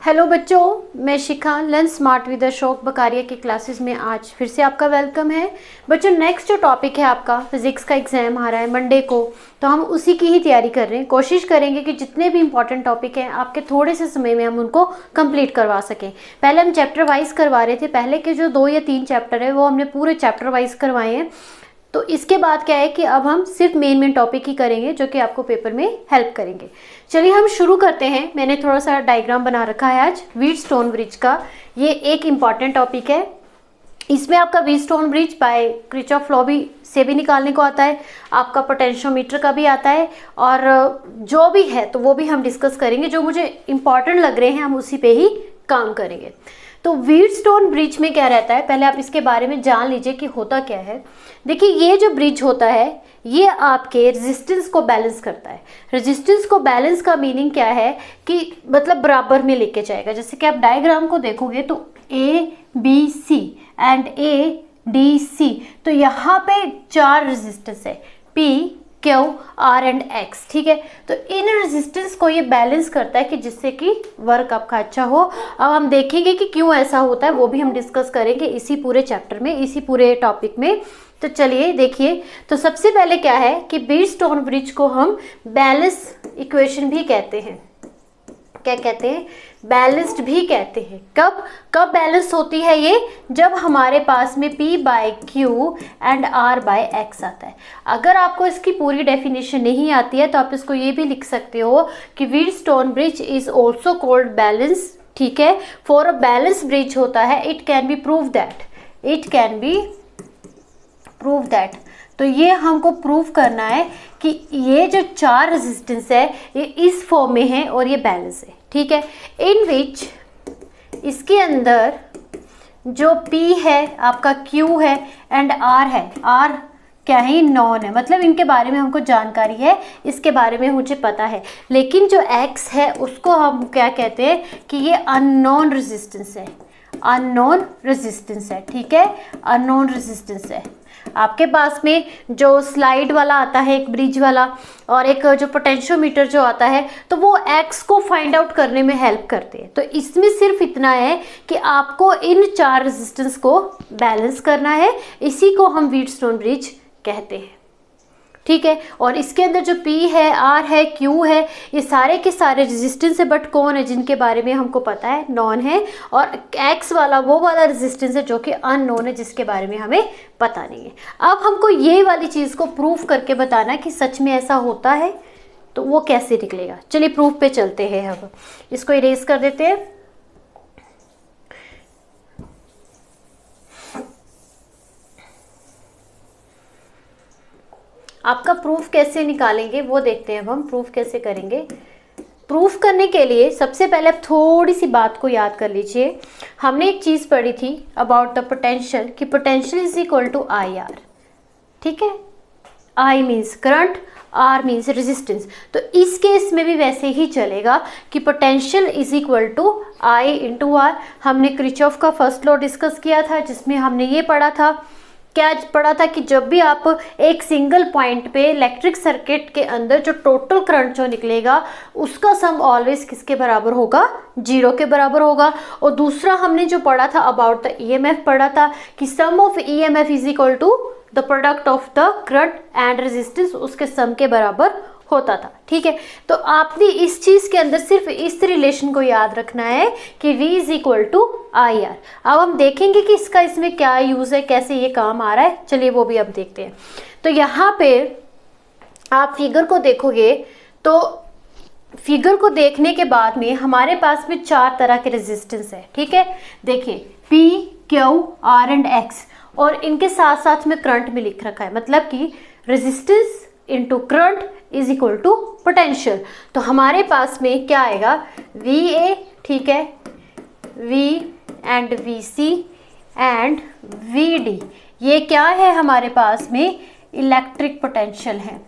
Hello बच्चों, मैं शिखा learn smart with Ashok बकारिया की क्लासेस में आज फिर से आपका वेलकम है। बच्चों, नेक्स्ट जो टॉपिक है आपका फिजिक्स का एग्जाम आ रहा है मंडे को, तो हम उसी की ही तैयारी कर रहे हैं। कोशिश करेंगे कि जितने भी इंपॉर्टेंट टॉपिक हैं आपके थोड़े से समय में हम उनको कंप्लीट करवा सकें। पहले हम चैप्टर वाइज करवा रहे थे, पहले के जो 2 या 3 चैप्टर है वो हमने पूरे चैप्टर वाइज करवाए हैं। तो इसके बाद क्या है कि अब हम सिर्फ मेन टॉपिक ही करेंगे जो कि आपको पेपर में हेल्प करेंगे। चलिए हम शुरू करते हैं। मैंने थोड़ा सा डायग्राम बना रखा है आज व्हीटस्टोन ब्रिज का। ये एक इम्पॉर्टेंट टॉपिक है। इसमें आपका Wheatstone bridge by Kirchhoff law भी से भी निकालने को आता है, आपका पोटेंशियोमीटर का भी आता है, और जो भी है तो वो भी हम डिस्कस करेंगे। जो मुझे इम्पॉर्टेंट लग रहे हैं हम उसी पे ही काम करेंगे। तो व्हीटस्टोन ब्रिज में क्या रहता है, पहले आप इसके बारे में जान लीजिए कि होता क्या है। देखिए, ये जो ब्रिज होता है ये आपके रेजिस्टेंस को बैलेंस करता है। रेजिस्टेंस को बैलेंस का मीनिंग क्या है कि मतलब बराबर में लेके जाएगा। जैसे कि आप डायग्राम को देखोगे तो ABC एंड ADC, तो यहाँ पे 4 रेजिस्टेंस है, P, Q, R and X। ठीक है, तो इन रेजिस्टेंस को ये बैलेंस करता है कि जिससे कि वर्क आपका अच्छा हो। अब हम देखेंगे कि क्यों ऐसा होता है, वो भी हम डिस्कस करेंगे इसी पूरे चैप्टर में, इसी पूरे टॉपिक में। तो चलिए देखिए, तो सबसे पहले क्या है कि व्हीटस्टोन ब्रिज को हम बैलेंस इक्वेशन भी कहते हैं। क्या कहते हैं? बैलेंस्ड भी कहते हैं। कब बैलेंस होती है ये? जब हमारे पास में P/Q एंड R/X आता है। अगर आपको इसकी पूरी डेफिनेशन नहीं आती है तो आप इसको ये भी लिख सकते हो कि Wheatstone bridge is also called balance. ठीक है, फॉर अ बैलेंस ब्रिज होता है it can be prove that. तो ये हमको प्रूव करना है कि ये जो 4 रेजिस्टेंस है ये इस फॉर्म में है और ये बैलेंस है। ठीक है, इन विच इसके अंदर जो P है, आपका Q है एंड R है। R क्या है? नॉन है, मतलब इनके बारे में हमको जानकारी है, इसके बारे में मुझे पता है। लेकिन जो X है उसको हम क्या कहते हैं कि ये अननोन रेजिस्टेंस है। अननोन रेजिस्टेंस है। ठीक है, अननोन रेजिस्टेंस है। आपके पास में जो स्लाइड वाला आता है एक ब्रिज वाला, और एक जो पोटेंशियोमीटर जो आता है, तो वो X को फाइंड आउट करने में हेल्प करते हैं। तो इसमें सिर्फ इतना है कि आपको इन 4 रेजिस्टेंस को बैलेंस करना है। इसी को हम व्हीटस्टोन ब्रिज कहते हैं। ठीक है, और इसके अंदर जो P है, R है, Q है, ये सारे के सारे रेजिस्टेंस है। बट कौन है जिनके बारे में हमको पता है? नॉन है। और X वाला वो वाला रेजिस्टेंस है जो कि अननोन है, जिसके बारे में हमें पता नहीं है। अब हमको ये वाली चीज़ को प्रूफ करके बताना कि सच में ऐसा होता है, तो वो कैसे निकलेगा। चलिए प्रूफ पे चलते हैं। अब इसको इरेज कर देते हैं। आपका प्रूफ कैसे निकालेंगे वो देखते हैं। अब हम प्रूफ कैसे करेंगे। प्रूफ करने के लिए सबसे पहले आप थोड़ी सी बात को याद कर लीजिए। हमने एक चीज़ पढ़ी थी अबाउट द पोटेंशियल, कि potential is equal to IR। ठीक है, I means current, R means resistance. तो इस केस में भी वैसे ही चलेगा कि potential is equal to I into R। हमने किरचॉफ का फर्स्ट लॉ डिस्कस किया था, जिसमें हमने ये पढ़ा था, क्या पढ़ा था कि जब भी आप एक सिंगल पॉइंट पे इलेक्ट्रिक सर्किट के अंदर जो टोटल करंट जो निकलेगा उसका सम ऑलवेज किसके बराबर होगा? 0 के बराबर होगा। और दूसरा हमने जो पढ़ा था अबाउट द EMF पढ़ा था कि sum of EMF is equal to the product of the current and resistance, उसके सम के बराबर होता था। ठीक है, तो आपने इस चीज के अंदर सिर्फ इस रिलेशन को याद रखना है कि V is equal to IR। अब हम देखेंगे कि इसका इसमें क्या यूज है, कैसे ये काम आ रहा है। चलिए वो भी अब देखते हैं। तो यहाँ पे आप फिगर को देखोगे तो फिगर को देखने के बाद में हमारे पास में 4 तरह के रेजिस्टेंस है। ठीक है, देखिए P, Q, R and X, और इनके साथ साथ में करंट भी लिख रखा है, मतलब कि resistance into current is equal to potential. तो हमारे पास में क्या आएगा? VA, ठीक है, V and VC and VD, ये क्या है हमारे पास में? इलेक्ट्रिक पोटेंशियल है।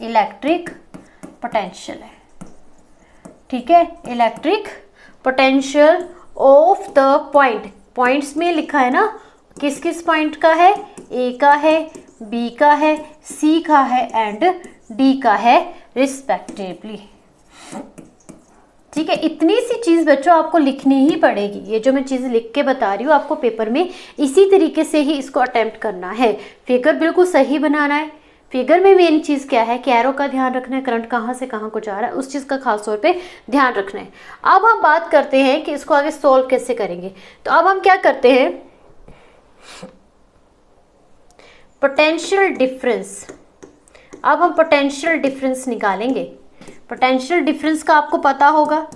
इलेक्ट्रिक पोटेंशियल है। ठीक है, electric potential of the point. Points में लिखा है ना, किस किस पॉइंट का है? A का है, B का है, C का है एंड D का है रिस्पेक्टिवली। ठीक है, इतनी सी चीज़ बच्चों आपको लिखनी ही पड़ेगी। ये जो मैं चीज़ लिख के बता रही हूँ आपको पेपर में, इसी तरीके से ही इसको अटेम्प्ट करना है। फिगर बिल्कुल सही बनाना है। फिगर में मेन चीज़ क्या है कि एरो का ध्यान रखना है, करंट कहाँ से कहाँ को जा रहा है उस चीज़ का खास तौर पे ध्यान रखना है। अब हम बात करते हैं कि इसको आगे सोल्व कैसे करेंगे। तो अब हम क्या करते हैं, पोटेंशियल डिफरेंस। अब हम पोटेंशियल डिफरेंस निकालेंगे। पोटेंशियल डिफरेंस का आपको पता होगा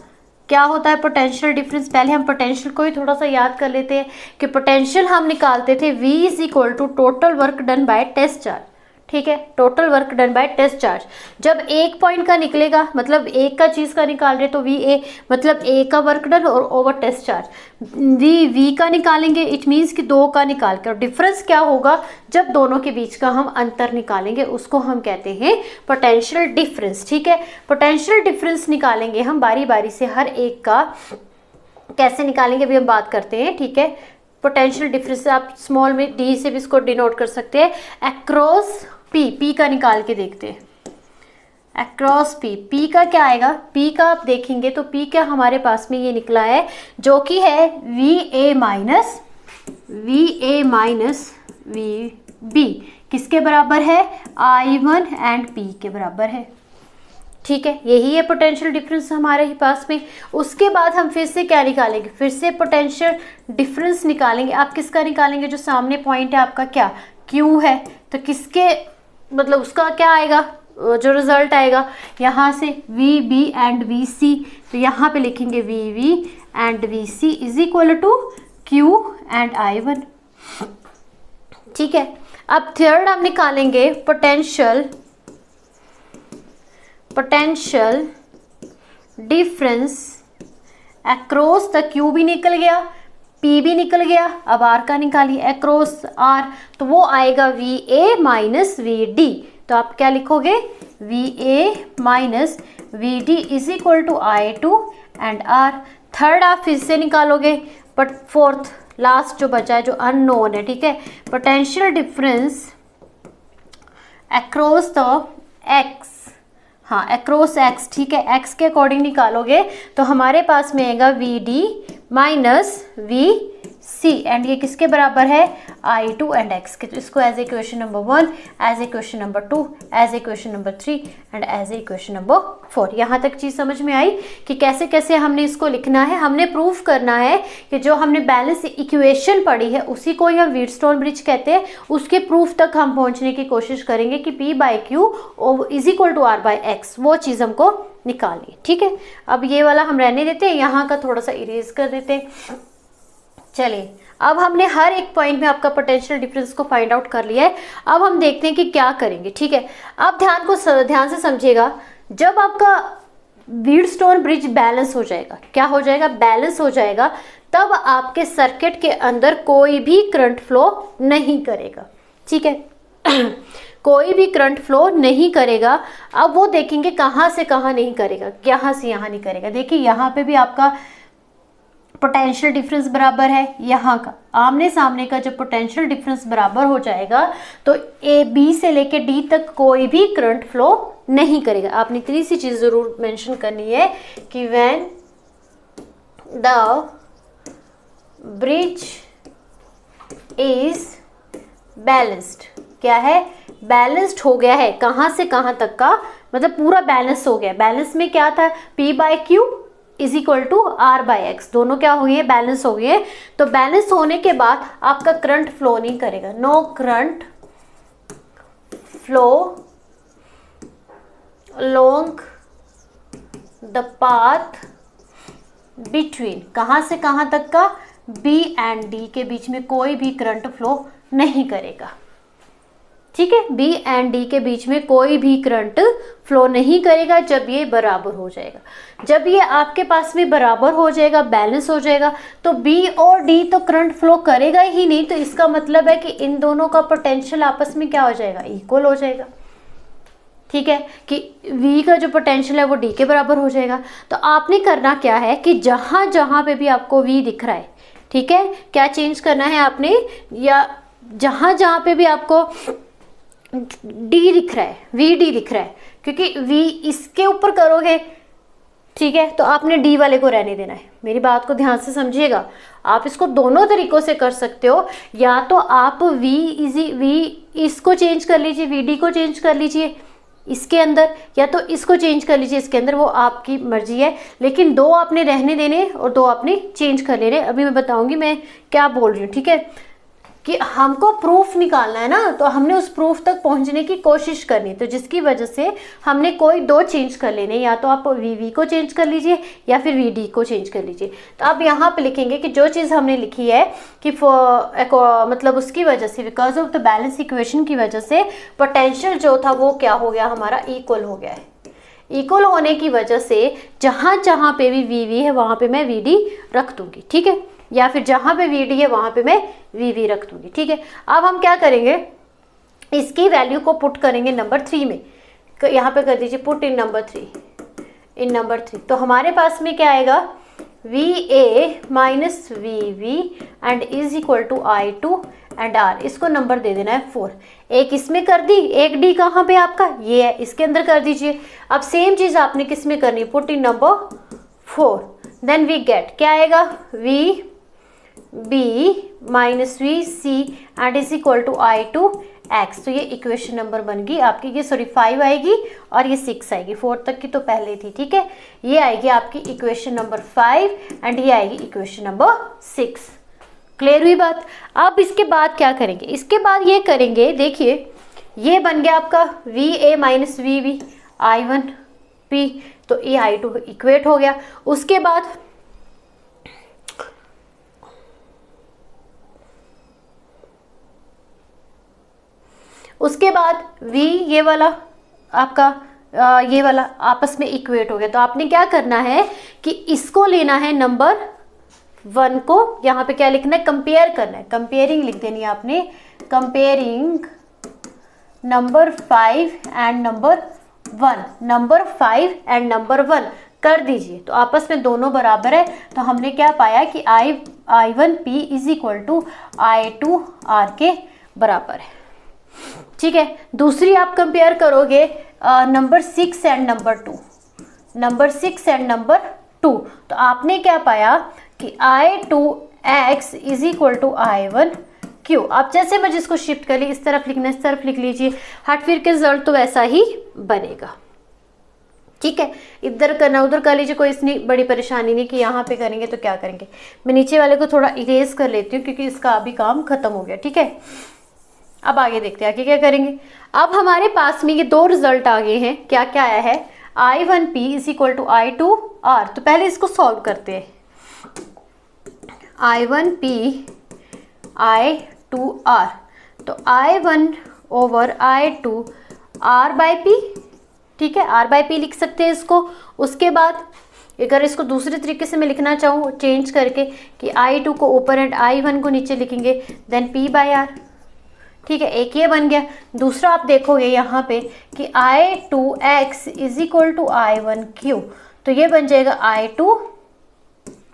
क्या होता है पोटेंशियल डिफरेंस। पहले हम पोटेंशियल को ही थोड़ा सा याद कर लेते हैं कि पोटेंशियल हम निकालते थे V is equal to total work done by test charge. ठीक है, total work done by test charge. जब एक पॉइंट का निकलेगा मतलब एक का चीज़ का निकाल रहे तो VA मतलब A का वर्क डन और ओवर टेस्ट चार्ज। V का निकालेंगे, इट मीन्स कि दो का निकाल कर डिफरेंस क्या होगा जब दोनों के बीच का हम अंतर निकालेंगे उसको हम कहते हैं पोटेंशियल डिफरेंस। ठीक है, पोटेंशियल डिफरेंस निकालेंगे हम बारी बारी से, हर एक का कैसे निकालेंगे अभी हम बात करते हैं। ठीक है, पोटेंशियल डिफरेंस आप स्मॉल में D से भी इसको डिनोट कर सकते हैं। अक्रॉस P का निकाल के देखते हैं। अक्रॉस P का क्या आएगा, P का आप देखेंगे तो P का हमारे पास में ये निकला है जो कि है VA माइनस VB किसके बराबर है, I1 एंड P के बराबर है। ठीक है, यही है पोटेंशियल डिफरेंस हमारे ही पास में। उसके बाद हम फिर से क्या निकालेंगे, फिर से पोटेंशियल डिफरेंस निकालेंगे। आप किसका निकालेंगे, जो सामने पॉइंट है आपका क्या Q है, तो किसके मतलब उसका क्या आएगा, जो रिजल्ट आएगा यहाँ से VB एंड VC। तो यहाँ पे लिखेंगे VB and VC is equal to Q and I1। ठीक है, अब थर्ड हम निकालेंगे potential difference across the Q भी निकल गया, P भी निकल गया, अब R का निकालिए अक्रॉस R, तो वो आएगा VA माइनस VD। तो आप क्या लिखोगे, VA माइनस VD is equal to I2 and R। Third आप फिर से निकालोगे, बट फोर्थ लास्ट जो बचा है जो अननोन है। ठीक है, potential difference across the X, हाँ अक्रॉस X। ठीक है, X के अकॉर्डिंग निकालोगे तो हमारे पास में आएगा VD माइनस VC एंड ये किसके बराबर है, I2 एंड X के। तो इसको as a question number 1, as a question number 2, as a question number 3 and as a question number 4। यहाँ तक चीज़ समझ में आई कि कैसे कैसे हमने इसको लिखना है। हमने प्रूफ करना है कि जो हमने बैलेंस इक्वेशन पढ़ी है उसी को ही हम व्हीटस्टोन ब्रिज कहते हैं, उसके प्रूफ तक हम पहुँचने की कोशिश करेंगे कि P/Q is equal to R/X, वो चीज़ हमको निकालिए। ठीक है, अब ये वाला हम रहने देते हैं, यहाँ का थोड़ा सा इरेज कर देते हैं। चलिए, अब हमने हर एक पॉइंट में आपका पोटेंशियल डिफरेंस को फाइंड आउट कर लिया है। अब हम देखते हैं कि क्या करेंगे। ठीक है, अब ध्यान से समझिएगा, जब आपका व्हीटस्टोन ब्रिज बैलेंस हो जाएगा, क्या हो जाएगा, बैलेंस हो जाएगा, तब आपके सर्किट के अंदर कोई भी करंट फ्लो नहीं करेगा। ठीक है कोई भी करंट फ्लो नहीं करेगा। अब वो देखेंगे कहाँ से कहाँ नहीं करेगा, यहाँ से यहाँ नहीं करेगा। देखिए यहाँ पे भी आपका पोटेंशियल डिफरेंस बराबर है, यहाँ का आमने सामने का जब पोटेंशियल डिफरेंस बराबर हो जाएगा तो B से लेके D तक कोई भी करंट फ्लो नहीं करेगा। आपने इतनी सी चीज़ ज़रूर मेंशन करनी है कि when the bridge is balanced, क्या है, बैलेंस्ड हो गया है, कहाँ से कहाँ तक का, मतलब पूरा बैलेंस हो गया। बैलेंस में क्या था, P/Q is equal to R/X, दोनों क्या हुई है, बैलेंस हो गए। तो बैलेंस होने के बाद आपका करंट फ्लो नहीं करेगा, no current flow along the path between, कहाँ से कहाँ तक का, B एंड D के बीच में कोई भी करंट फ्लो नहीं करेगा। ठीक है, B एंड D के बीच में कोई भी करंट फ्लो नहीं करेगा जब ये बराबर हो जाएगा। जब ये आपके पास में बराबर हो जाएगा, बैलेंस हो जाएगा, तो B और D तो करंट फ्लो करेगा ही नहीं। तो इसका मतलब है कि इन दोनों का पोटेंशियल आपस में क्या हो जाएगा, इक्वल हो जाएगा। ठीक है, कि V का जो पोटेंशियल है वो D के बराबर हो जाएगा। तो आपने करना क्या है कि जहाँ जहाँ पे भी आपको V दिख रहा है, ठीक है, क्या चेंज करना है आपने, या जहाँ जहाँ पे भी आपको D दिख रहा है, VD दिख रहा है, क्योंकि V इसके ऊपर करोगे ठीक है, तो आपने डी वाले को रहने देना है। मेरी बात को ध्यान से समझिएगा, आप इसको दोनों तरीकों से कर सकते हो। या तो आप वी इसको चेंज कर लीजिए, वी डी को चेंज कर लीजिए इसके अंदर, या तो इसको चेंज कर लीजिए इसके अंदर, वो आपकी मर्जी है। लेकिन दो आपने रहने देने और दो आपने चेंज कर लेने। अभी मैं बताऊंगी मैं क्या बोल रही हूँ, ठीक है, कि हमको प्रूफ निकालना है ना, तो हमने उस प्रूफ तक पहुंचने की कोशिश करनी, तो जिसकी वजह से हमने कोई दो चेंज कर लेने। या तो आप वी को चेंज कर लीजिए या फिर वी डी को चेंज कर लीजिए। तो आप यहाँ पे लिखेंगे कि जो चीज़ हमने लिखी है कि मतलब उसकी वजह से, because of the balance equation की वजह से पोटेंशियल जो था वो क्या हो गया हमारा, इक्वल हो गया है। इक्वल होने की वजह से जहाँ जहाँ पे भी वी है वहाँ पे मैं वी डी रख दूंगी, ठीक है, या फिर जहाँ पे वी डी है वहाँ पे मैं वी रख दूंगी, ठीक है। अब हम क्या करेंगे, इसकी वैल्यू को पुट करेंगे नंबर 3 में। यहाँ पे कर दीजिए पुट इन नंबर 3, तो हमारे पास में क्या आएगा, V A minus V and is equal to I2 and R। इसको नंबर दे देना है 4। एक इसमें कर दी, एक डी कहाँ पे आपका ये है, इसके अंदर कर दीजिए। अब सेम चीज़ आपने किस में करनी है, put in number 4, then we get क्या आएगा, V B minus V C and is equal to I2 x। तो ये इक्वेशन नंबर बन गई आपकी, ये सॉरी 5 आएगी और ये 6 आएगी, 4 तक की तो पहले थी, ठीक है। ये आएगी आपकी इक्वेशन नंबर 5 एंड ये आएगी इक्वेशन नंबर 6। क्लियर हुई बात। अब इसके बाद क्या करेंगे, इसके बाद ये करेंगे, देखिए ये बन गया आपका V A minus V I1 p, तो ये I2 इक्वेट हो गया। उसके बाद V ये वाला आपका ये वाला आपस में इक्वेट हो गया। तो आपने क्या करना है कि इसको लेना है नंबर 1 को, यहाँ पे क्या लिखना है, कंपेयर करना है, कंपेयरिंग लिख देनी है आपने, comparing number 5 and number 1, number 5 and number 1 कर दीजिए। तो आपस में दोनों बराबर है, तो हमने क्या पाया कि I1 P is equal to I2 R के बराबर है, ठीक है। दूसरी आप कंपेयर करोगे number 6 and number 2, number 6 and number 2, तो आपने क्या पाया कि I2X is equal to I1 Q। आप जैसे मैं जिसको शिफ्ट कर ली, इस तरफ लिखना, इस तरफ लिख लीजिए, हट फिर के रिजल्ट तो वैसा ही बनेगा, ठीक है। इधर करना उधर कर लीजिए, कोई इतनी बड़ी परेशानी नहीं कि यहाँ पे करेंगे तो क्या करेंगे। मैं नीचे वाले को थोड़ा इरेज कर लेती हूँ क्योंकि इसका अभी काम खत्म हो गया, ठीक है। अब आगे देखते हैं आगे क्या करेंगे। अब हमारे पास में ये दो रिजल्ट आ गए हैं, क्या क्या आया है, I1P is equal to I2R। तो पहले इसको सॉल्व करते हैं, I1P I2R, तो I1 over I2 R by P, ठीक है, R बाई P लिख सकते हैं इसको। उसके बाद अगर इसको दूसरे तरीके से मैं लिखना चाहूँ चेंज करके कि I2 को ऊपर एंड I1 को नीचे लिखेंगे, देन P बाई R, ठीक है, एक ये बन गया। दूसरा आप देखोगे यहाँ पे कि I2X is equal to I1Q, तो ये बन जाएगा I2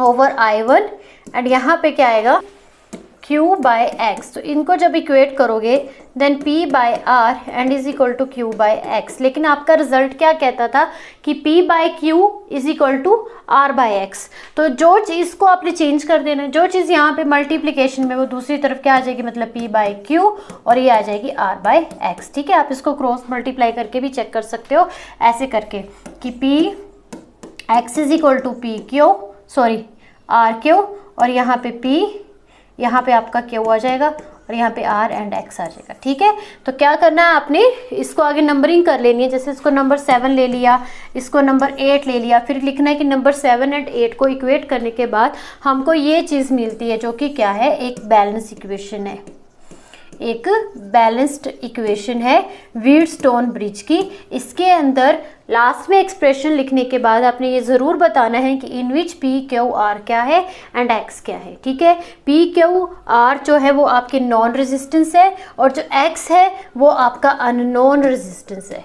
ओवर I1 एंड यहाँ पे क्या आएगा Q बाय X। तो इनको जब इक्वेट करोगे then P by R and is equal to Q by X। लेकिन आपका रिजल्ट क्या कहता था कि P by Q is equal to R by X। तो जो चीज़ को आपने चेंज कर देना, जो चीज़ यहाँ पे मल्टीप्लिकेशन में वो दूसरी तरफ क्या आ जाएगी, मतलब P बाय Q और ये आ जाएगी R बाय X, ठीक है। आप इसको क्रॉस मल्टीप्लाई करके भी चेक कर सकते हो, ऐसे करके कि P X is equal to P Q, sorry R Q, और यहाँ पे P, यहाँ पे आपका Q आ जाएगा और यहाँ पे R एंड X आ जाएगा, ठीक है। तो क्या करना है आपने, इसको आगे नंबरिंग कर लेनी है। जैसे इसको नंबर 7 ले लिया, इसको नंबर 8 ले लिया, फिर लिखना है कि नंबर 7 एंड 8 को इक्वेट करने के बाद हमको ये चीज़ मिलती है जो कि क्या है, एक बैलेंस इक्वेशन है, एक बैलेंस्ड इक्वेशन है व्हीटस्टोन ब्रिज की। इसके अंदर लास्ट में एक्सप्रेशन लिखने के बाद आपने ये ज़रूर बताना है कि इन विच P Q R क्या है एंड X क्या है, ठीक है। P Q R जो है वो आपके नॉन रेजिस्टेंस है और जो X है वो आपका अननोन रेजिस्टेंस है,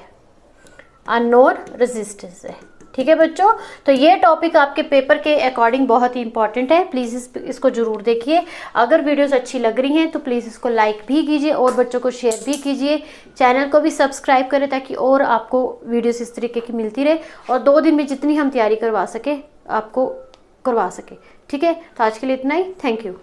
अननोन रेजिस्टेंस है, ठीक है बच्चों, तो ये टॉपिक आपके पेपर के अकॉर्डिंग बहुत ही इंपॉर्टेंट है, प्लीज़ इसको जरूर देखिए। अगर वीडियोस अच्छी लग रही हैं तो प्लीज़ इसको लाइक भी कीजिए और बच्चों को शेयर भी कीजिए, चैनल को भी सब्सक्राइब करें ताकि और आपको वीडियोस इस तरीके की मिलती रहे और 2 दिन में जितनी हम तैयारी करवा सके आपको करवा सके। ठीक है, तो आज के लिए इतना ही, थैंक यू।